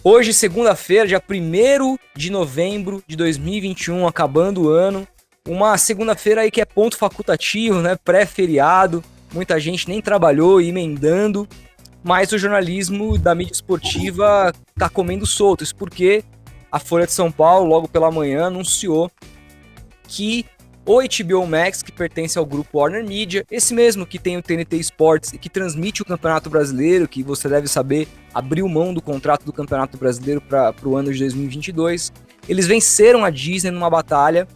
Hoje, segunda-feira, dia 1º de novembro de 2021, acabando o ano. Uma segunda-feira aí que é ponto facultativo, né? Pré-feriado. Muita gente nem trabalhou, emendando. Mas o jornalismo da mídia esportiva tá comendo solto. Isso porque a Folha de São Paulo, logo pela manhã, anunciou que o HBO Max, que pertence ao grupo Warner Media, esse mesmo que tem o TNT Sports e que transmite o Campeonato Brasileiro, que você deve saber, abriu mão do contrato do Campeonato Brasileiro para o ano de 2022, eles venceram a Disney numa batalha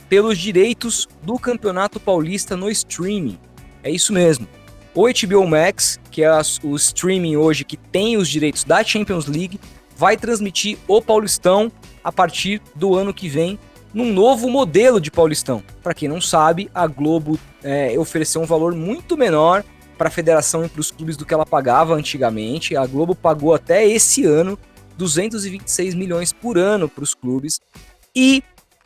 pelos direitos do Campeonato Paulista no streaming. É isso mesmo. O HBO Max, que é o streaming hoje que tem os direitos da Champions League, vai transmitir o Paulistão a partir do ano que vem, num novo modelo de Paulistão. Para quem não sabe, a Globo ofereceu um valor muito menor para a federação e para os clubes do que ela pagava antigamente. A Globo pagou até esse ano 226 milhões por ano para os clubes e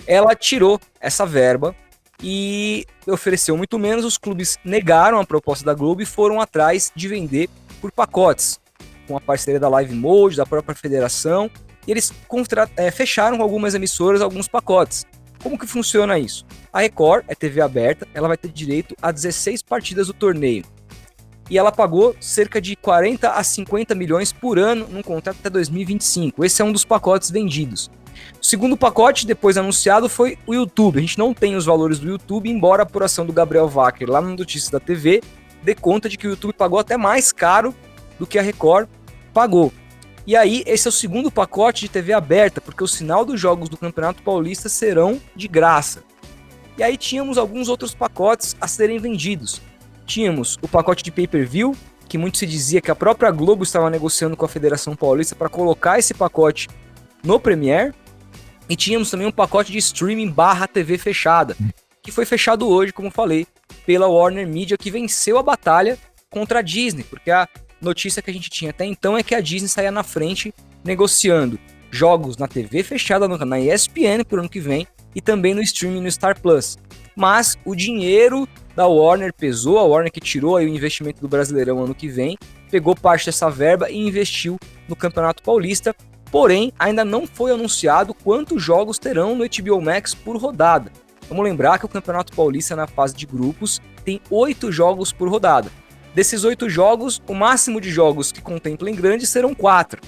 ela tirou essa verba e ofereceu muito menos. Os clubes negaram a proposta da Globo e foram atrás de vender por pacotes, com a parceria da Live Mode, da própria federação. E eles fecharam com algumas emissoras alguns pacotes. Como que funciona isso? A Record é TV aberta, ela vai ter direito a 16 partidas do torneio. E ela pagou cerca de 40 a 50 milhões por ano num contrato até 2025. Esse é um dos pacotes vendidos. O segundo pacote, depois anunciado, foi o YouTube. A gente não tem os valores do YouTube, embora a apuração do Gabriel Wacker lá no Notícias da TV dê conta de que o YouTube pagou até mais caro do que a Record pagou. E aí, esse é o segundo pacote de TV aberta, porque o sinal dos jogos do Campeonato Paulista serão de graça. E aí tínhamos alguns outros pacotes a serem vendidos. Tínhamos o pacote de pay-per-view, que muito se dizia que a própria Globo estava negociando com a Federação Paulista para colocar esse pacote no Premiere. E tínhamos também um pacote de streaming / TV fechada, que foi fechado hoje, como falei, pela Warner Media, que venceu a batalha contra a Disney, porque a notícia que a gente tinha até então é que a Disney saía na frente negociando jogos na TV fechada, na ESPN pro ano que vem e também no streaming no Star Plus. Mas o dinheiro da Warner pesou, a Warner que tirou aí o investimento do Brasileirão ano que vem, pegou parte dessa verba e investiu no Campeonato Paulista, porém ainda não foi anunciado quantos jogos terão no HBO Max por rodada. Vamos lembrar que o Campeonato Paulista na fase de grupos tem 8 jogos por rodada. Desses 8 jogos, o máximo de jogos que contemplem grandes serão 4.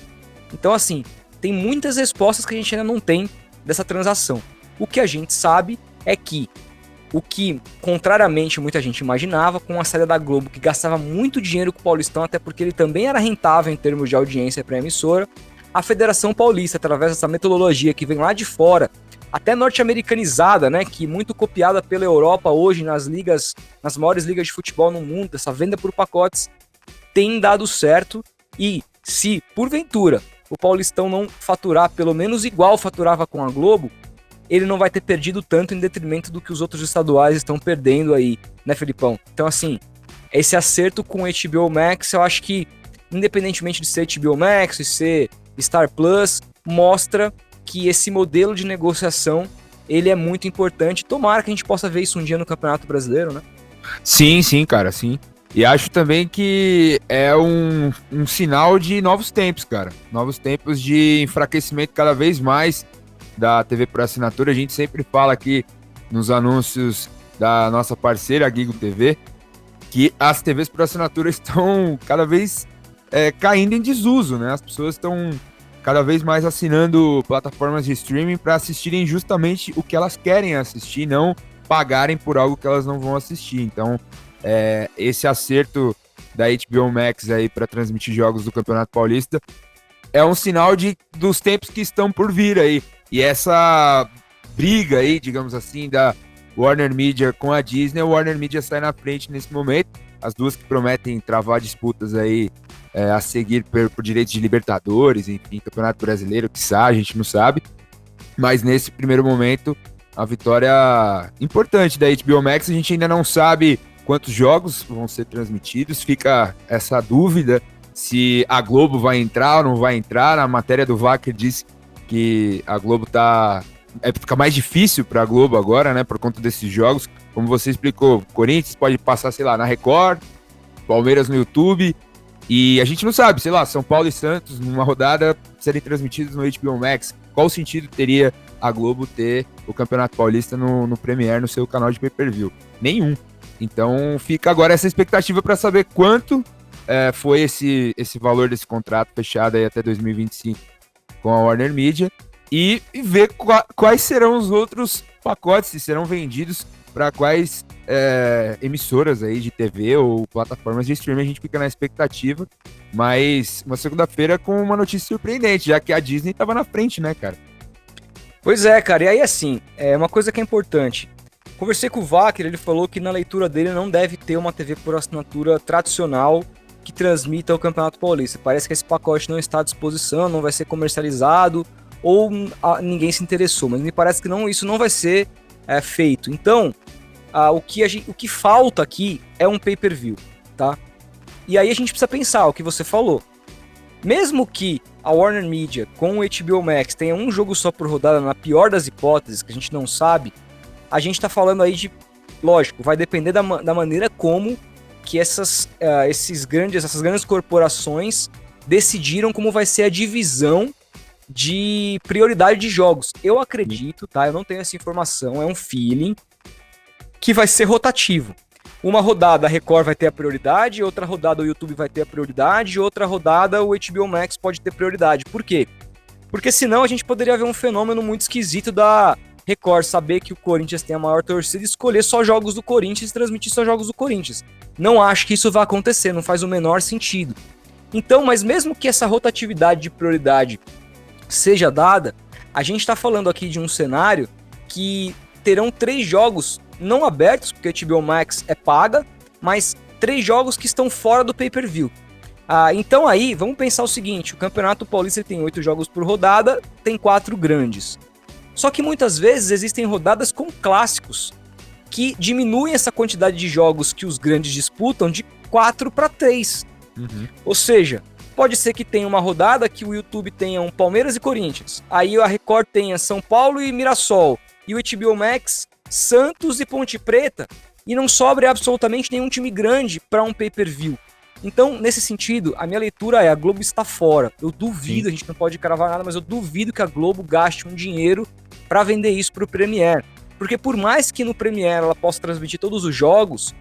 Então, assim, tem muitas respostas que a gente ainda não tem dessa transação. O que a gente sabe é que, contrariamente muita gente imaginava, com a saída da Globo, que gastava muito dinheiro com o Paulistão, até porque ele também era rentável em termos de audiência para a emissora, a Federação Paulista, através dessa metodologia que vem lá de fora, até norte-americanizada, né, que muito copiada pela Europa hoje nas maiores ligas de futebol no mundo, essa venda por pacotes tem dado certo. E se, porventura, o Paulistão não faturar pelo menos igual faturava com a Globo, ele não vai ter perdido tanto em detrimento do que os outros estaduais estão perdendo aí, né, Felipão? Então, assim, esse acerto com o HBO Max, eu acho que, independentemente de ser HBO Max e ser Star Plus, mostra que esse modelo de negociação, ele é muito importante. Tomara que a gente possa ver isso um dia no Campeonato Brasileiro, né? Sim, cara, sim. E acho também que é um sinal de novos tempos, cara. Novos tempos de enfraquecimento cada vez mais da TV por assinatura. A gente sempre fala aqui nos anúncios da nossa parceira, a Gigo TV, que as TVs por assinatura estão cada vez caindo em desuso, né? As pessoas estão cada vez mais assinando plataformas de streaming para assistirem justamente o que elas querem assistir, não pagarem por algo que elas não vão assistir. Então, esse acerto da HBO Max aí para transmitir jogos do Campeonato Paulista é um sinal dos tempos que estão por vir aí. E essa briga aí, digamos assim, da Warner Media com a Disney, a Warner Media sai na frente nesse momento. As duas que prometem travar disputas aí a seguir por direitos de Libertadores, enfim, Campeonato Brasileiro, quiçá, a gente não sabe. Mas nesse primeiro momento, a vitória importante da HBO Max. A gente ainda não sabe quantos jogos vão ser transmitidos, fica essa dúvida se a Globo vai entrar ou não vai entrar. A matéria do Wacker diz que a Globo fica mais difícil para a Globo agora, né, por conta desses jogos. Como você explicou, Corinthians pode passar, sei lá, na Record, Palmeiras no YouTube, E a gente não sabe, sei lá, São Paulo e Santos, numa rodada, serem transmitidos no HBO Max. Qual sentido teria a Globo ter o Campeonato Paulista no Premiere, no seu canal de pay-per-view? Nenhum. Então fica agora essa expectativa para saber quanto foi esse valor desse contrato fechado aí até 2025 com a Warner Media e ver quais serão os outros pacotes, se serão vendidos para quais emissoras aí de TV ou plataformas de streaming. A gente fica na expectativa, mas uma segunda-feira com uma notícia surpreendente, já que a Disney estava na frente, né, cara? Pois é, cara, e aí assim, uma coisa que é importante. Conversei com o Wacker, ele falou que na leitura dele não deve ter uma TV por assinatura tradicional que transmita o Campeonato Paulista. Parece que esse pacote não está à disposição, não vai ser comercializado, ou ninguém se interessou, mas me parece que isso não vai ser feito. Então, o que falta aqui é um pay-per-view, tá? E aí a gente precisa pensar o que você falou. Mesmo que a Warner Media com o HBO Max tenha um jogo só por rodada, na pior das hipóteses, que a gente não sabe, a gente tá falando aí de, lógico, vai depender da maneira como que essas grandes corporações decidiram como vai ser a divisão de prioridade de jogos. Eu acredito, tá? Eu não tenho essa informação, é um feeling que vai ser rotativo. Uma rodada a Record vai ter a prioridade, outra rodada o YouTube vai ter a prioridade, outra rodada o HBO Max pode ter prioridade. Por quê? Porque senão a gente poderia ver um fenômeno muito esquisito da Record saber que o Corinthians tem a maior torcida e escolher só jogos do Corinthians e transmitir só jogos do Corinthians. Não acho que isso vai acontecer, não faz o menor sentido. Então, mas mesmo que essa rotatividade de prioridade seja dada, a gente está falando aqui de um cenário que terão 3 jogos não abertos, porque a HBO Max é paga, mas 3 jogos que estão fora do pay-per-view. Então aí, vamos pensar o seguinte, o Campeonato Paulista tem 8 jogos por rodada, tem 4 grandes. Só que muitas vezes existem rodadas com clássicos, que diminuem essa quantidade de jogos que os grandes disputam de 4 para 3. Uhum. Ou seja, pode ser que tenha uma rodada que o YouTube tenha um Palmeiras e Corinthians, aí a Record tenha São Paulo e Mirassol, e o HBO Max Santos e Ponte Preta, e não sobre absolutamente nenhum time grande para um pay-per-view. Então, nesse sentido, a minha leitura é: a Globo está fora. Eu duvido, a gente não pode cravar nada, mas eu duvido que a Globo gaste um dinheiro para vender isso para o Premiere. Porque por mais que no Premiere ela possa transmitir todos os jogos,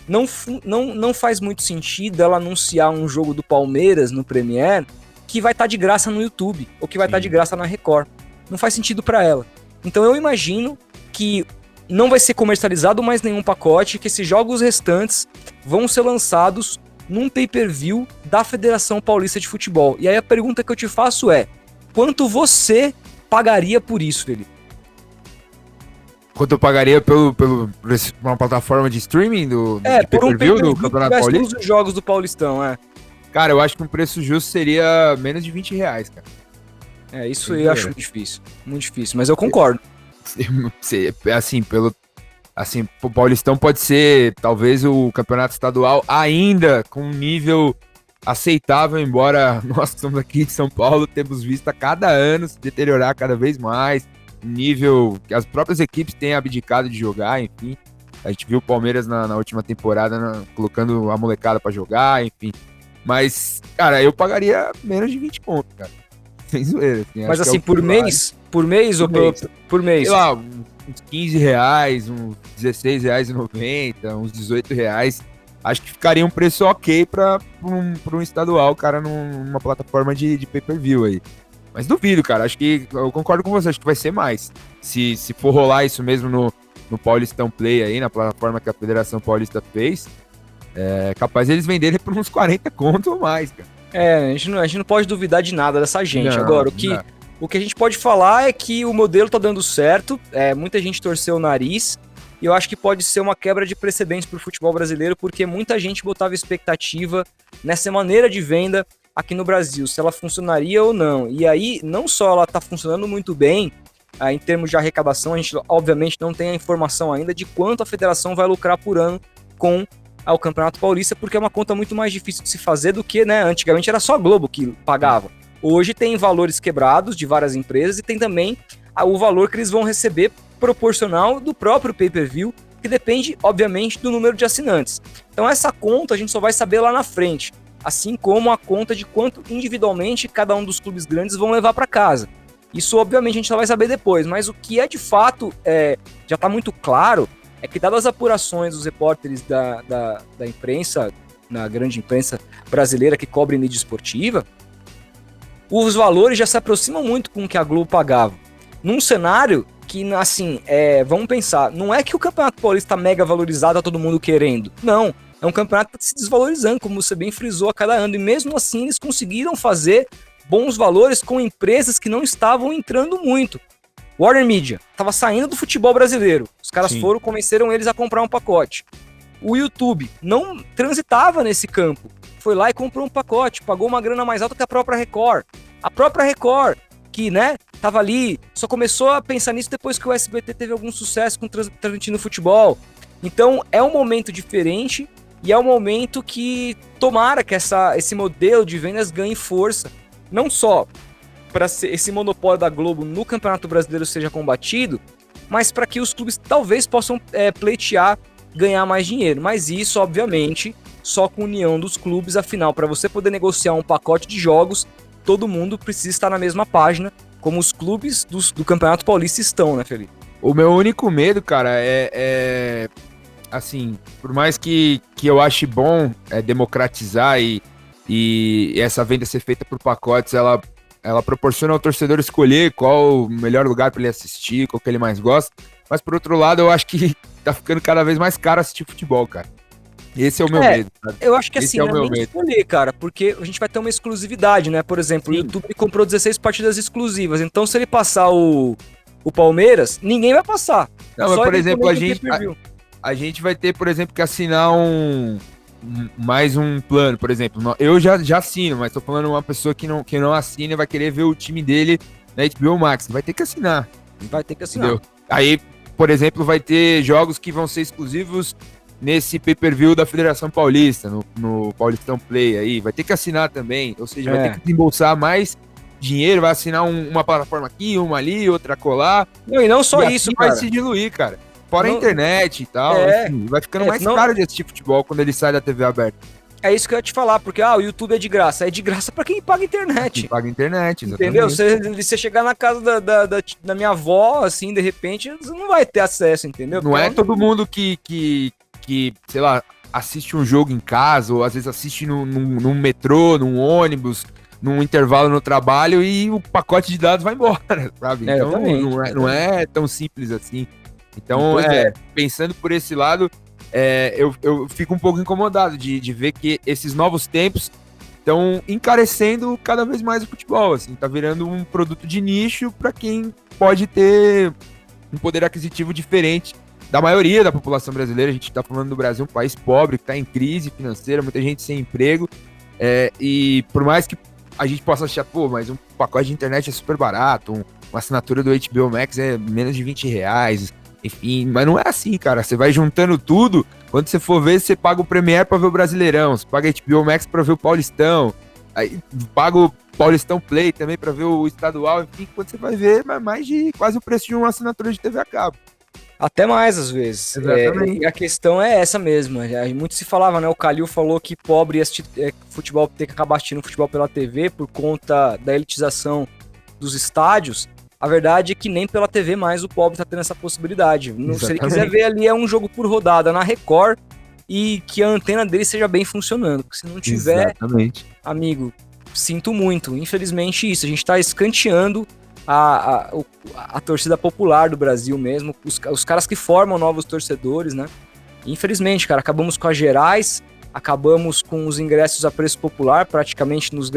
não faz muito sentido ela anunciar um jogo do Palmeiras no Premiere que vai estar de graça no YouTube, ou que vai estar de graça na Record. Não faz sentido para ela. Então eu imagino que não vai ser comercializado mais nenhum pacote, que esses jogos restantes vão ser lançados num pay-per-view da Federação Paulista de Futebol. E aí a pergunta que eu te faço é: quanto você pagaria por isso, Felipe? Quanto eu pagaria por uma plataforma de streaming do pay-per-view do Campeonato Paulista? Todos os jogos do Paulistão, Cara, eu acho que um preço justo seria menos de R$20, cara. Isso eu acho muito difícil. Muito difícil, mas eu concordo. Assim, o Paulistão pode ser talvez o campeonato estadual ainda com um nível aceitável, embora nós que estamos aqui de São Paulo temos visto a cada ano se deteriorar cada vez mais, nível que as próprias equipes têm abdicado de jogar, enfim. A gente viu o Palmeiras na última temporada colocando a molecada pra jogar, enfim. Mas, cara, eu pagaria menos de 20 conto, cara. Sem zoeira. Assim, mas assim, por mês? Por mês ou por mês? Sei lá, uns R$15, uns R$16,90, uns R$18. Acho que ficaria um preço ok pra um estadual, cara, numa plataforma de pay-per-view aí. Mas duvido, cara. Acho que eu concordo com você, acho que vai ser mais. Se for rolar isso mesmo no Paulistão Play aí, na plataforma que a Federação Paulista fez, é capaz eles venderem por uns 40 conto ou mais, cara. A gente não pode duvidar de nada dessa gente. Agora, o que a gente pode falar é que o modelo tá dando certo, muita gente torceu o nariz, e eu acho que pode ser uma quebra de precedentes pro futebol brasileiro, porque muita gente botava expectativa nessa maneira de venda aqui no Brasil, se ela funcionaria ou não. E aí, não só ela tá funcionando muito bem, em termos de arrecadação, a gente obviamente não tem a informação ainda de quanto a federação vai lucrar por ano com o Campeonato Paulista, porque é uma conta muito mais difícil de se fazer do que, né, antigamente era só a Globo que pagava. Hoje tem valores quebrados de várias empresas e tem também o valor que eles vão receber proporcional do próprio pay-per-view, que depende, obviamente, do número de assinantes. Então essa conta a gente só vai saber lá na frente. assim como a conta de quanto individualmente cada um dos clubes grandes vão levar para casa. Isso, obviamente, a gente só vai saber depois, mas o que é de fato já está muito claro é que, dadas as apurações dos repórteres da imprensa, na grande imprensa brasileira que cobre mídia esportiva, os valores já se aproximam muito com o que a Globo pagava. Num cenário que, assim, vamos pensar, não é que o Campeonato Paulista tá mega valorizado, tá todo mundo querendo. Não, é um campeonato que tá se desvalorizando, como você bem frisou a cada ano. E mesmo assim, eles conseguiram fazer bons valores com empresas que não estavam entrando muito. Warner Media estava saindo do futebol brasileiro. Os caras convenceram eles a comprar um pacote. O YouTube não transitava nesse campo. Foi lá e comprou um pacote, pagou uma grana mais alta que a própria Record. A própria Record, que, né, tava ali, só começou a pensar nisso depois que o SBT teve algum sucesso com transmitindo futebol. Então, é um momento diferente e é um momento que tomara que esse modelo de vendas ganhe força. Não só para esse monopólio da Globo no Campeonato Brasileiro seja combatido, mas para que os clubes talvez possam pleitear ganhar mais dinheiro. Mas isso, obviamente, só com união dos clubes. Afinal, para você poder negociar um pacote de jogos, todo mundo precisa estar na mesma página, como os clubes do Campeonato Paulista estão, né, Felipe? O meu único medo, cara, assim, por mais que eu ache bom democratizar e essa venda ser feita por pacotes, ela proporciona ao torcedor escolher qual o melhor lugar para ele assistir, qual que ele mais gosta. Mas, por outro lado, eu acho que tá ficando cada vez mais caro assistir futebol, cara. Esse é o meu medo, sabe? Eu acho que assim, não é nem escolher, cara, porque a gente vai ter uma exclusividade, né? Por exemplo, o YouTube comprou 16 partidas exclusivas, então se ele passar o Palmeiras, ninguém vai passar. Não, mas, por exemplo, a gente vai ter, por exemplo, que assinar mais um plano, por exemplo. Eu já assino, mas tô falando uma pessoa que não assina e vai querer ver o time dele na HBO Max. Vai ter que assinar. Vai ter que assinar. Entendeu? Aí, por exemplo, vai ter jogos que vão ser exclusivos nesse pay-per-view da Federação Paulista, no Paulistão Play aí. Vai ter que assinar também. Ou seja, vai ter que desembolsar mais dinheiro, vai assinar uma plataforma aqui, uma ali, outra colar. Não, e não só isso, cara. Vai se diluir, cara. Fora a internet e tal, enfim, vai ficando mais caro de assistir futebol quando ele sai da TV aberta. É isso que eu ia te falar, porque o YouTube é de graça. É de graça pra quem paga internet. Quem paga internet, exatamente. Entendeu? Você chegar na casa da minha avó, assim, de repente, você não vai ter acesso, entendeu? Não é todo mundo que, sei lá, assiste um jogo em casa, ou às vezes assiste num metrô, num ônibus, num intervalo no trabalho e o pacote de dados vai embora, sabe? Então não é tão simples assim. Então, pensando por esse lado, eu fico um pouco incomodado de ver que esses novos tempos estão encarecendo cada vez mais o futebol, assim, tá virando um produto de nicho para quem pode ter um poder aquisitivo diferente da maioria da população brasileira. A gente tá falando do Brasil, um país pobre, que tá em crise financeira, muita gente sem emprego, e por mais que a gente possa achar, mas um pacote de internet é super barato, uma assinatura do HBO Max é menos de R$20, enfim, mas não é assim, cara. Você vai juntando tudo, quando você for ver, você paga o Premiere pra ver o Brasileirão, você paga HBO Max pra ver o Paulistão, aí paga o Paulistão Play também pra ver o estadual, enfim, quando você vai ver, é mais de quase o preço de uma assinatura de TV a cabo. Até mais, às vezes. E a questão é essa mesmo. Muito se falava, né? O Calil falou que pobre ia assistir futebol, ter que acabar assistindo futebol pela TV por conta da elitização dos estádios. A verdade é que nem pela TV mais o pobre tá tendo essa possibilidade. Se ele quiser ver ali, é um jogo por rodada na Record e que a antena dele seja bem funcionando. Porque se não tiver, amigo, sinto muito. Infelizmente isso, a gente tá escanteando a torcida popular do Brasil mesmo, os caras que formam novos torcedores, né? Infelizmente, cara, acabamos com as gerais, acabamos com os ingressos a preço popular, praticamente nos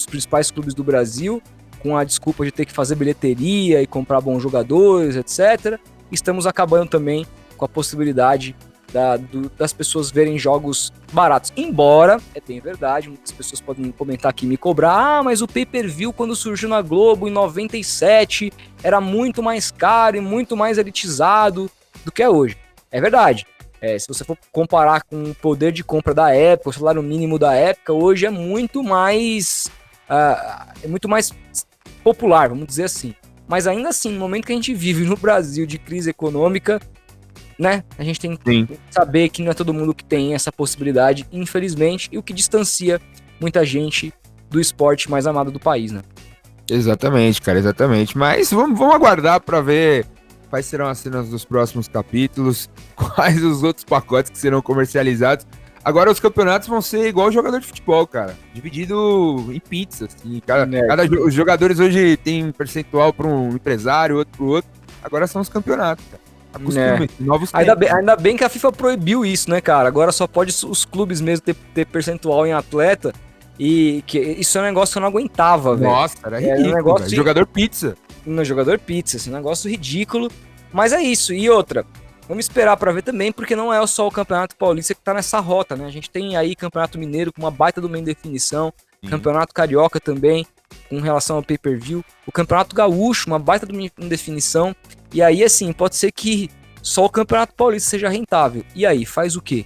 principais clubes do Brasil, com a desculpa de ter que fazer bilheteria e comprar bons jogadores, etc. Estamos acabando também com a possibilidade das pessoas verem jogos baratos. Embora, é bem verdade, muitas pessoas podem comentar aqui e me cobrar, mas o pay-per-view quando surgiu na Globo em 97 era muito mais caro e muito mais elitizado do que é hoje. É verdade. Se você for comparar com o poder de compra da época, o salário mínimo da época, hoje é muito mais popular, vamos dizer assim. Mas ainda assim, no momento que a gente vive no Brasil de crise econômica, né, a gente tem que saber que não é todo mundo que tem essa possibilidade, infelizmente, e o que distancia muita gente do esporte mais amado do país, né? Exatamente, cara, exatamente. Mas vamos aguardar para ver quais serão as cenas dos próximos capítulos, quais os outros pacotes que serão comercializados. Agora os campeonatos vão ser igual jogador de futebol, cara, dividido em pizzas. Assim, os jogadores hoje têm um percentual para um empresário, outro para o outro. Agora são os campeonatos, cara. Novos ainda bem que a FIFA proibiu isso, né, cara? Agora só pode os clubes mesmo ter percentual em atleta. E que isso é um negócio que eu não aguentava, velho. Nossa, era ridículo, um negócio jogador pizza. No jogador pizza, assim, um negócio ridículo. Mas é isso. E outra, vamos esperar pra ver também, porque não é só o Campeonato Paulista que tá nessa rota, né? A gente tem aí Campeonato Mineiro com uma baita de uma indefinição, Campeonato Carioca também, com relação ao pay-per-view, o Campeonato Gaúcho, uma baita de uma indefinição. E aí, assim, pode ser que só o Campeonato Paulista seja rentável. E aí, faz o quê?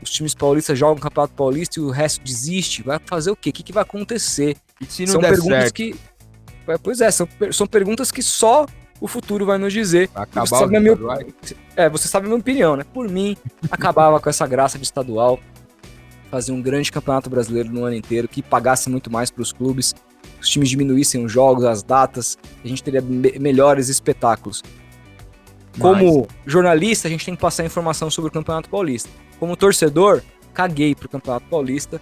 Os times paulistas jogam o Campeonato Paulista e o resto desiste. Vai fazer o quê? O que vai acontecer? E se não são der perguntas certo? Que... Pois é, são perguntas que só o futuro vai nos dizer. Acabar você sabe a minha opinião, né? Por mim, acabava com essa graça de estadual, fazer um grande campeonato brasileiro no ano inteiro, que pagasse muito mais para os clubes, os times diminuíssem os jogos, as datas, a gente teria melhores espetáculos. Como jornalista, a gente tem que passar informação sobre o Campeonato Paulista. Como torcedor, caguei pro Campeonato Paulista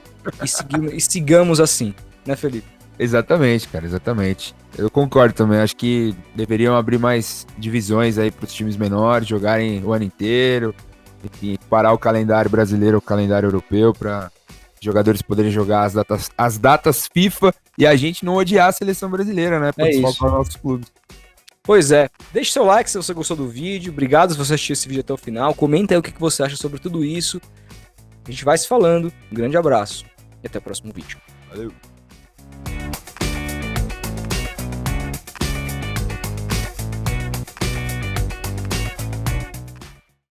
e sigamos assim, né, Felipe? Exatamente, cara, exatamente. Eu concordo também, acho que deveriam abrir mais divisões aí pros times menores, jogarem o ano inteiro, enfim, parar o calendário brasileiro, o calendário europeu, para jogadores poderem jogar as datas FIFA e a gente não odiar a seleção brasileira, né, para desfalcar os nossos clubes. Pois é, deixe seu like se você gostou do vídeo, obrigado se você assistiu esse vídeo até o final, comenta aí o que você acha sobre tudo isso, a gente vai se falando, um grande abraço e até o próximo vídeo. Valeu!